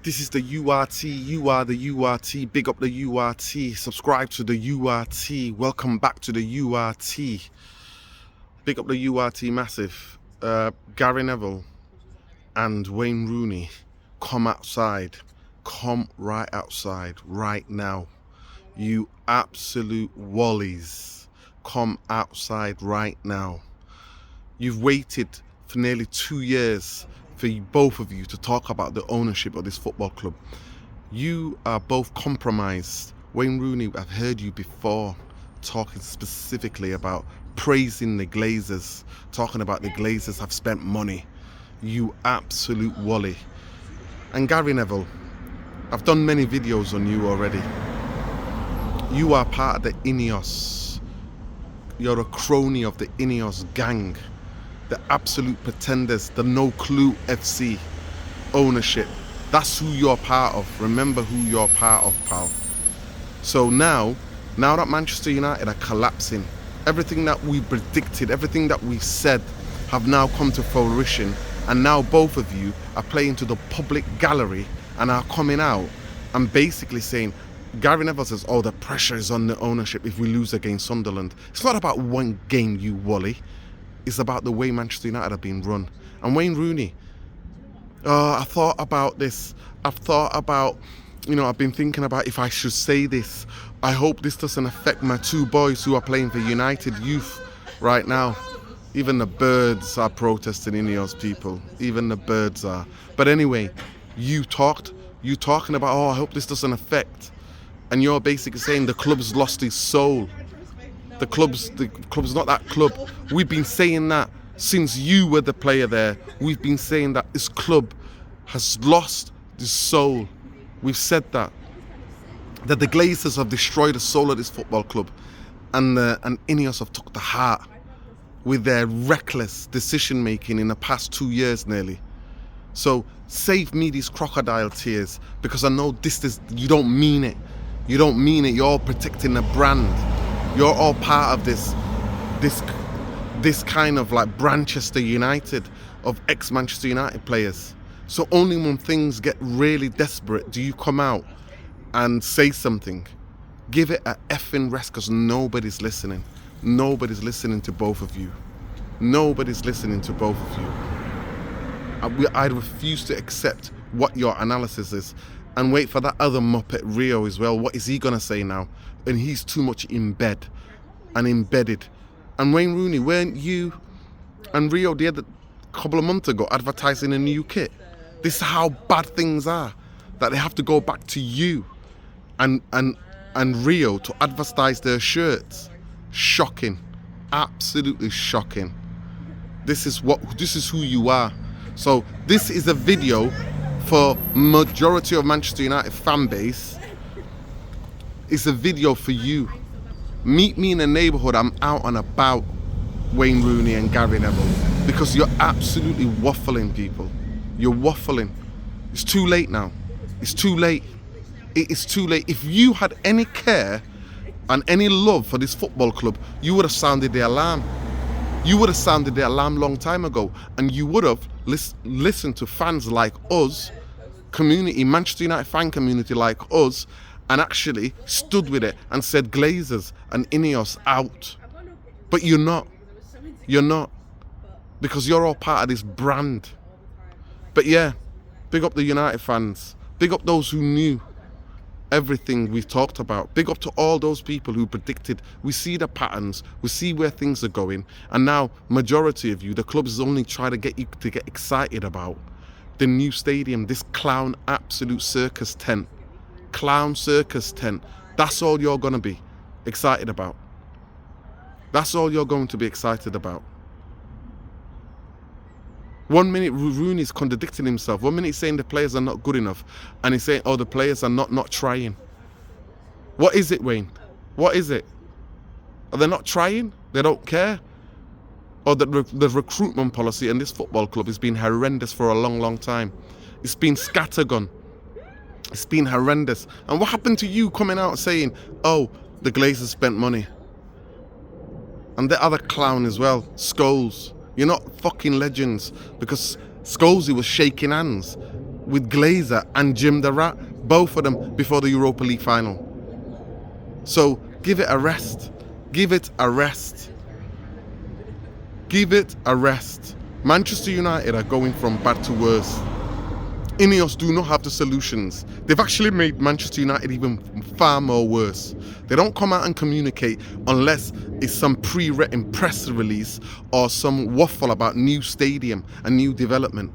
This is the URT. You are the URT. Big up the URT. Subscribe to the URT. Welcome back to the URT. Big up the URT massive. Gary Neville and Wayne Rooney, come outside. Come right outside right now. You absolute wallies. Come outside right now. You've waited for nearly 2 years for both of you to talk about the ownership of this football club. You are both compromised. Wayne Rooney, I've heard you before talking specifically about praising the Glazers, talking about the Glazers have spent money. You absolute wally. And Gary Neville, I've done many videos on you already. You are part of the Ineos. You're a crony of the Ineos gang. The absolute pretenders, the no clue FC ownership. That's who you're part of. Remember who you're part of, pal. So now that Manchester United are collapsing, everything that we predicted, everything that we said have now come to fruition, and now both of you are playing to the public gallery and are coming out and basically saying, Gary Neville says, oh, the pressure is on the ownership if we lose against Sunderland. It's not about one game, you wally. It's about the way Manchester United are being run. And Wayne Rooney, I thought about this. I've thought about, I've been thinking about if I should say this. I hope this doesn't affect my two boys who are playing for United Youth right now. Even the birds are protesting Ineos, people. Even the birds are. But anyway, you talking about, I hope this doesn't affect. And you're basically saying the club's lost its soul. The club's not that club. We've been saying that since you were the player there. We've been saying that this club has lost its soul. We've said that the Glazers have destroyed the soul of this football club, and Ineos have took the heart with their reckless decision making in the past 2 years nearly. So save me these crocodile tears, because I know you don't mean it. You don't mean it. You're all protecting the brand. You're all part of this kind of like Branchester United of ex-Manchester United players. So only when things get really desperate do you come out and say something. Give it a effing rest, because nobody's listening. Nobody's listening to both of you. Nobody's listening to both of you. I refuse to accept what your analysis is. And wait for that other muppet, Rio, as well. What is he going to say now? And he's too much in bed and embedded. And Wayne Rooney, weren't you and Rio the other couple of months ago advertising a new kit? This is how bad things are, that they have to go back to you and Rio to advertise their shirts. Shocking. Absolutely shocking. This is who you are. So this is a video for majority of Manchester United fan base. It's a video for you. Meet me in the neighbourhood. I'm out and about, Wayne Rooney and Gary Neville, because you're absolutely waffling, people. You're waffling. It's too late now. It's too late. It is too late. If you had any care and any love for this football club, you would have sounded the alarm. You would have sounded the alarm long time ago, and you would have listened to fans like us, Manchester United fan community like us, and actually stood with it and said Glazers and Ineos out. But you're not. You're not. Because you're all part of this brand. But yeah, big up the United fans. Big up those who knew everything we've talked about. Big up to all those people who predicted. We see the patterns. We see where things are going. And now, majority of you, the club is only trying to get you to get excited about the new stadium, this clown absolute circus tent. Clown circus tent. That's all you're going to be excited about. That's all you're going to be excited about. 1 minute Rooney's contradicting himself. 1 minute he's saying the players are not good enough, and he's saying, oh, the players are not trying. What is it, Wayne? What is it? Are they not trying? They don't care? Or the recruitment policy in this football club has been horrendous for a long, long time. It's been scattergun. It's been horrendous. And what happened to you coming out saying, oh, the Glazers spent money? And the other clown as well, Scholes. You're not fucking legends, because Scholes was shaking hands with Glazer and Jim the Rat, both of them before the Europa League final. So give it a rest. Give it a rest. Give it a rest. Manchester United are going from bad to worse. Ineos do not have the solutions. They've actually made Manchester United even far more worse. They don't come out and communicate unless it's some pre-written press release or some waffle about new stadium and new development.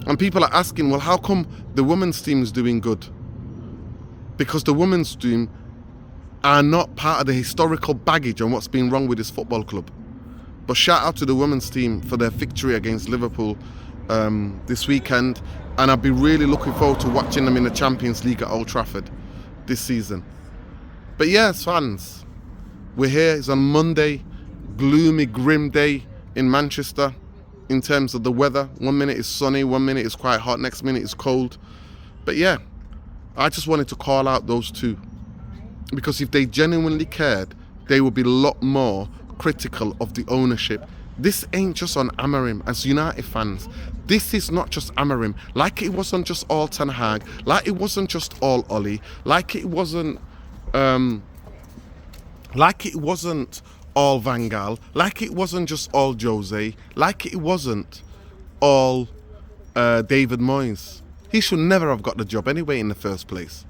And people are asking, well, how come the women's team is doing good? Because the women's team are not part of the historical baggage on what's been wrong with this football club. But shout out to the women's team for their victory against Liverpool this weekend, and I'll be really looking forward to watching them in the Champions League at Old Trafford this season. But yes, fans, we're here. It's on Monday, gloomy, grim day in Manchester in terms of the weather. 1 minute is sunny, 1 minute is quite hot, next minute is cold. But yeah, I just wanted to call out those two, because if they genuinely cared, they would be a lot more critical of the ownership. This ain't just on Amorim. As United fans, this is not just Amorim. Like it wasn't just all Ten Hag, like it wasn't just all Ollie, like it wasn't all Van Gaal, like it wasn't just all Jose, like it wasn't all David Moyes. He should never have got the job anyway in the first place.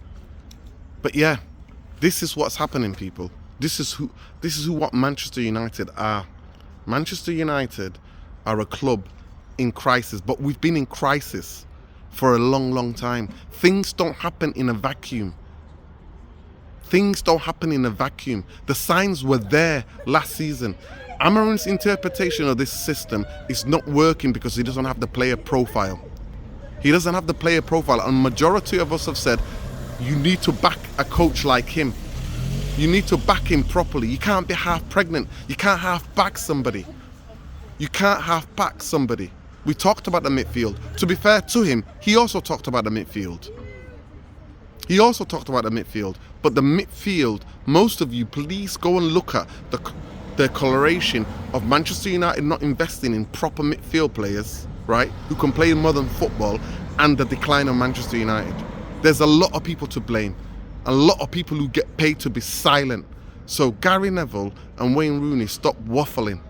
But yeah, this is what's happening, people. This is who what Manchester United are. Manchester United are a club in crisis, but we've been in crisis for a long, long time. Things don't happen in a vacuum. Things don't happen in a vacuum. The signs were there last season. Amorim's interpretation of this system is not working because he doesn't have the player profile. He doesn't have the player profile, and majority of us have said, you need to back a coach like him. You need to back him properly. You can't be half pregnant. You can't half back somebody. You can't half back somebody. We talked about the midfield. To be fair to him, he also talked about the midfield. But the midfield, most of you, please go and look at the coloration of Manchester United not investing in proper midfield players, right, who can play in modern football, and the decline of Manchester United. There's a lot of people to blame. A lot of people who get paid to be silent. So Gary Neville and Wayne Rooney, stop waffling.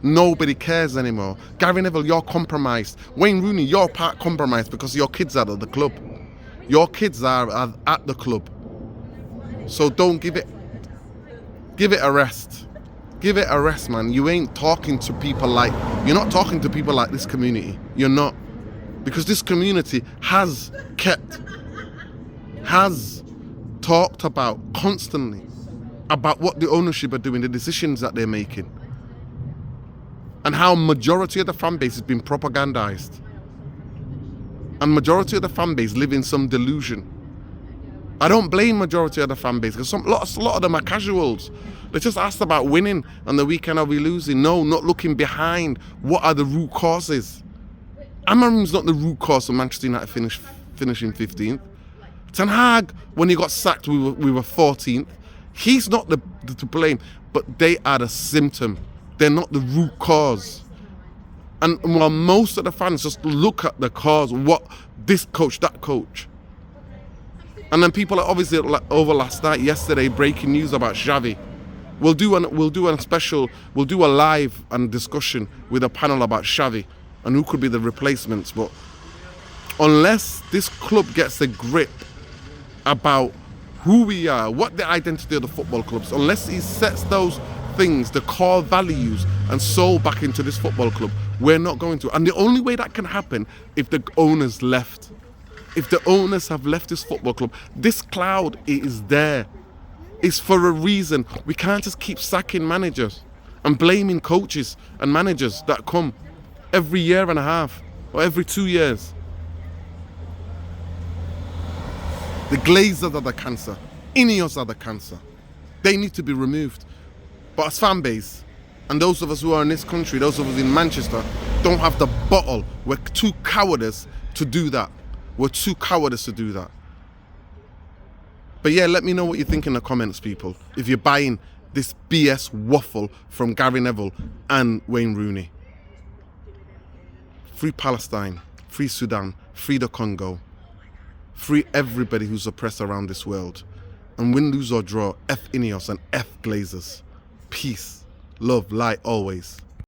Nobody cares anymore. Gary Neville, you're compromised. Wayne Rooney, you're part compromised because your kids are at the club. Your kids are at the club. So don't give it a rest. Give it a rest, man. You ain't talking to people like, you're not talking to people like this community. You're not. Because this community has talked about constantly about what the ownership are doing, the decisions that they're making, and how majority of the fan base has been propagandized, and majority of the fan base live in some delusion. I don't blame majority of the fan base, because a lot of them are casuals. They just asked about winning on the weekend. Are we losing? No, not looking behind. What are the root causes? Amorim's not the root cause of Manchester United finishing 15th. Ten Hag, when he got sacked, we were 14th. He's not the to blame, but they are the symptom. They're not the root cause. And while most of the fans just look at the cause, what this coach, that coach. And then people are obviously over last night, yesterday, breaking news about Xavi. We'll do a live and discussion with a panel about Xavi and who could be the replacements. But unless this club gets a grip about who we are, what the identity of the football clubs, unless he sets those things, the core values and soul back into this football club, we're not going to. And the only way that can happen if the owners left. If the owners have left this football club, this cloud is there. It's for a reason. We can't just keep sacking managers and blaming coaches and managers that come every year and a half or every 2 years. The Glazers are the cancer. Ineos are the cancer. They need to be removed. But as fan base, and those of us who are in this country, those of us in Manchester, don't have the bottle. We're too cowardice to do that. We're too cowardice to do that. But yeah, let me know what you think in the comments, people. If you're buying this BS waffle from Gary Neville and Wayne Rooney. Free Palestine. Free Sudan, free the Congo, free everybody who's oppressed around this world. And win, lose or draw, F Ineos and F Glazers. Peace, love, light always.